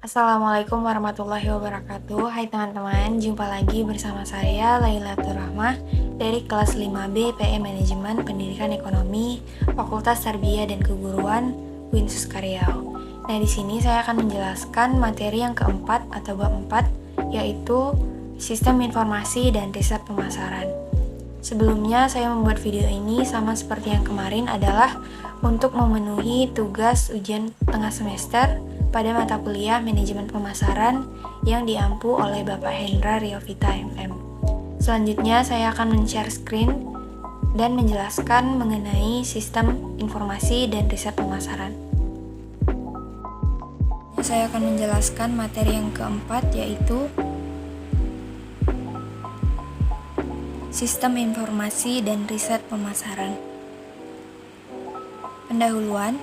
Assalamualaikum warahmatullahi wabarakatuh. Hai teman-teman, jumpa lagi bersama saya Lailatul Rahmah dari kelas 5B PM Manajemen Pendidikan Ekonomi Fakultas Tarbiyah dan Keguruan Uinsus Karyau. Nah, di sini saya akan menjelaskan materi yang keempat atau bab 4, yaitu Sistem Informasi dan Riset Pemasaran. Sebelumnya saya membuat video ini sama seperti yang kemarin adalah untuk memenuhi tugas ujian tengah semester pada mata kuliah Manajemen Pemasaran yang diampu oleh Bapak Hendra Riovita MM. Selanjutnya saya akan men-share screen dan menjelaskan mengenai sistem informasi dan riset pemasaran. Saya akan menjelaskan materi yang keempat, yaitu Sistem Informasi dan Riset Pemasaran. Pendahuluan,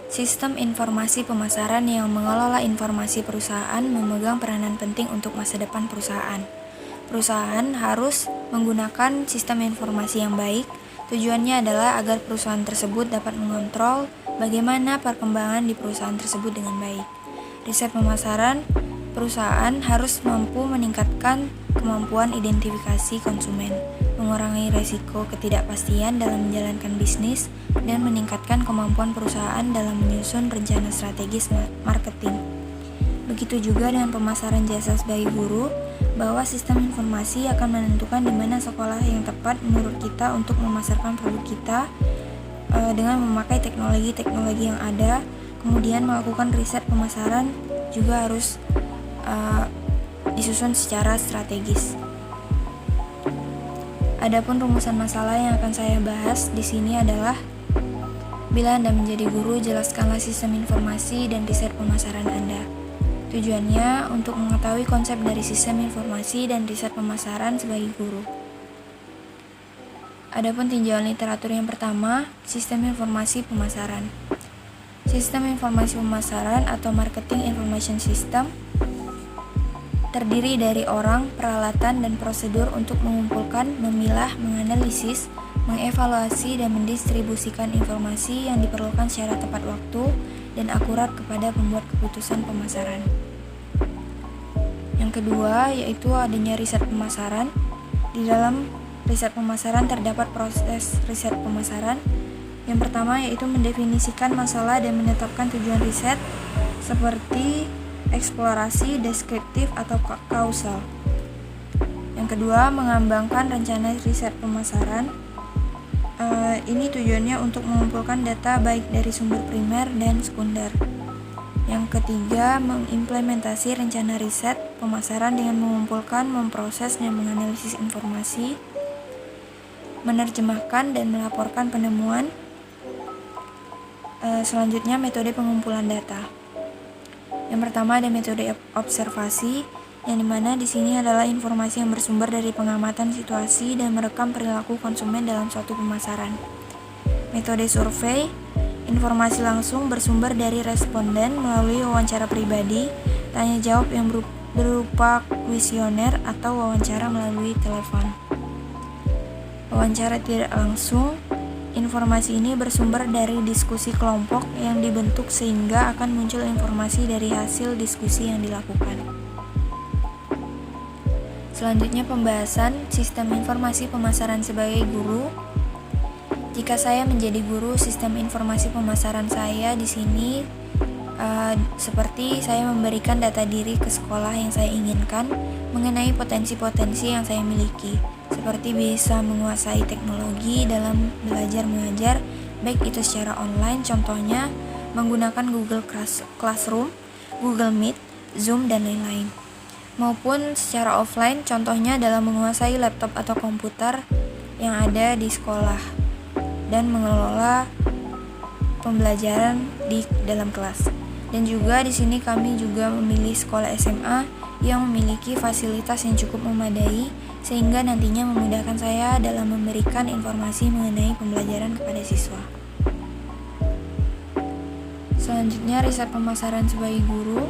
sistem informasi pemasaran yang mengelola informasi perusahaan memegang peranan penting untuk masa depan perusahaan. Perusahaan harus menggunakan sistem informasi yang baik. Tujuannya adalah agar perusahaan tersebut dapat mengontrol bagaimana perkembangan di perusahaan tersebut dengan baik. Riset pemasaran, perusahaan harus mampu meningkatkan kemampuan identifikasi konsumen, mengurangi risiko ketidakpastian dalam menjalankan bisnis, dan meningkatkan kemampuan perusahaan dalam menyusun rencana strategis marketing. Begitu juga dengan pemasaran jasa sebagai guru, bahwa sistem informasi akan menentukan di mana sekolah yang tepat menurut kita untuk memasarkan produk kita dengan memakai teknologi-teknologi yang ada. Kemudian melakukan riset pemasaran juga harus disusun secara strategis. Adapun rumusan masalah yang akan saya bahas di sini adalah: bila Anda menjadi guru, jelaskanlah sistem informasi dan riset pemasaran Anda. Tujuannya untuk mengetahui konsep dari sistem informasi dan riset pemasaran sebagai guru. Adapun tinjauan literatur yang pertama, sistem informasi pemasaran. Sistem informasi pemasaran atau marketing information system terdiri dari orang, peralatan, dan prosedur untuk mengumpulkan, memilah, menganalisis, mengevaluasi, dan mendistribusikan informasi yang diperlukan secara tepat waktu dan akurat kepada pembuat keputusan pemasaran. Yang kedua, yaitu adanya riset pemasaran. Di dalam riset pemasaran terdapat proses riset pemasaran. Yang pertama yaitu mendefinisikan masalah dan menetapkan tujuan riset, seperti eksplorasi, deskriptif, atau kausal. Yang kedua, mengembangkan rencana riset pemasaran. Ini tujuannya untuk mengumpulkan data baik dari sumber primer dan sekunder. Yang ketiga, mengimplementasi rencana riset pemasaran dengan mengumpulkan, memproses, dan menganalisis informasi, menerjemahkan dan melaporkan penemuan. Selanjutnya, metode pengumpulan data. Yang pertama ada metode observasi, yang dimana di sini adalah informasi yang bersumber dari pengamatan situasi dan merekam perilaku konsumen dalam suatu pemasaran. Metode survei, informasi langsung bersumber dari responden melalui wawancara pribadi, tanya jawab yang berupa kuesioner atau wawancara melalui telepon. Wawancara tidak langsung, informasi ini bersumber dari diskusi kelompok yang dibentuk sehingga akan muncul informasi dari hasil diskusi yang dilakukan. Selanjutnya pembahasan sistem informasi pemasaran sebagai guru. Jika saya menjadi guru, sistem informasi pemasaran saya di sini seperti saya memberikan data diri ke sekolah yang saya inginkan mengenai potensi-potensi yang saya miliki, seperti bisa menguasai teknologi dalam belajar mengajar, baik itu secara online, contohnya menggunakan Google Classroom, Google Meet, Zoom, dan lain-lain, maupun secara offline, contohnya dalam menguasai laptop atau komputer yang ada di sekolah dan mengelola pembelajaran di dalam kelas. Dan juga di sini kami juga memilih sekolah SMA yang memiliki fasilitas yang cukup memadai sehingga nantinya memudahkan saya dalam memberikan informasi mengenai pembelajaran kepada siswa. Selanjutnya, riset pemasaran sebagai guru.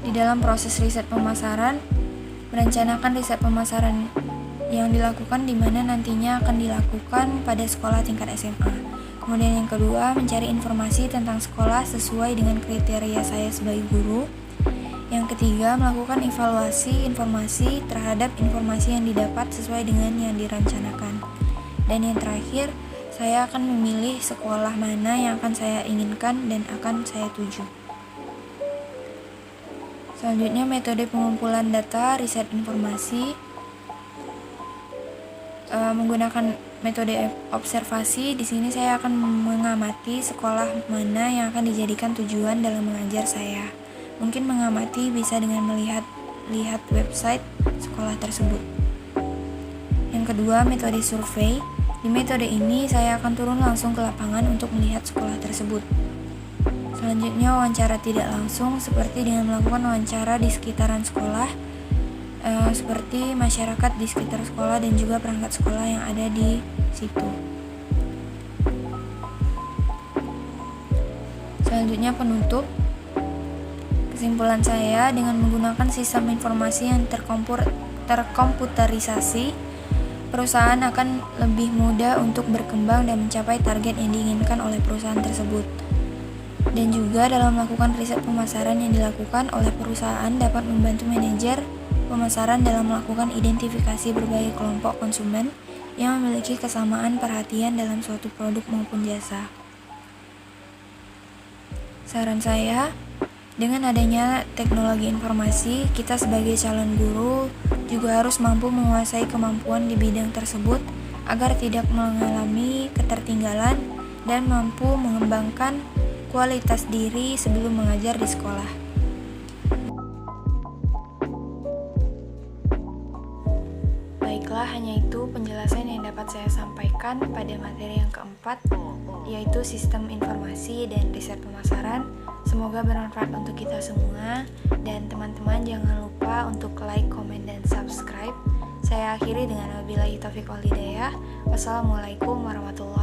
Di dalam proses riset pemasaran, merencanakan riset pemasaran yang dilakukan di mana nantinya akan dilakukan pada sekolah tingkat SMA. Kemudian yang kedua, mencari informasi tentang sekolah sesuai dengan kriteria saya sebagai guru. Yang ketiga, melakukan evaluasi informasi terhadap informasi yang didapat sesuai dengan yang dirancanakan. Dan yang terakhir, saya akan memilih sekolah mana yang akan saya inginkan dan akan saya tuju. Selanjutnya, metode pengumpulan data riset informasi. Menggunakan metode observasi, di sini saya akan mengamati sekolah mana yang akan dijadikan tujuan dalam mengajar saya. Mungkin mengamati bisa dengan melihat website sekolah tersebut. Yang kedua, metode survei. Di metode ini saya akan turun langsung ke lapangan untuk melihat sekolah tersebut. Selanjutnya, wawancara tidak langsung, seperti dengan melakukan wawancara di sekitaran sekolah, seperti masyarakat di sekitar sekolah dan juga perangkat sekolah yang ada di situ. Selanjutnya, penutup. Kesimpulan saya, dengan menggunakan sistem informasi yang terkomputerisasi, perusahaan akan lebih mudah untuk berkembang dan mencapai target yang diinginkan oleh perusahaan tersebut. Dan juga dalam melakukan riset pemasaran yang dilakukan oleh perusahaan dapat membantu manajer pemasaran dalam melakukan identifikasi berbagai kelompok konsumen yang memiliki kesamaan perhatian dalam suatu produk maupun jasa. Saran saya, dengan adanya teknologi informasi, kita sebagai calon guru juga harus mampu menguasai kemampuan di bidang tersebut agar tidak mengalami ketertinggalan dan mampu mengembangkan kualitas diri sebelum mengajar di sekolah. Baiklah, hanya itu penjelasan yang dapat saya sampaikan pada materi yang keempat, yaitu sistem informasi dan riset pemasaran. Semoga bermanfaat untuk kita semua, dan teman-teman jangan lupa untuk like, komen, dan subscribe. Saya akhiri dengan wabillahi taufiq wal hidayah. Wassalamualaikum warahmatullahi wabarakatuh.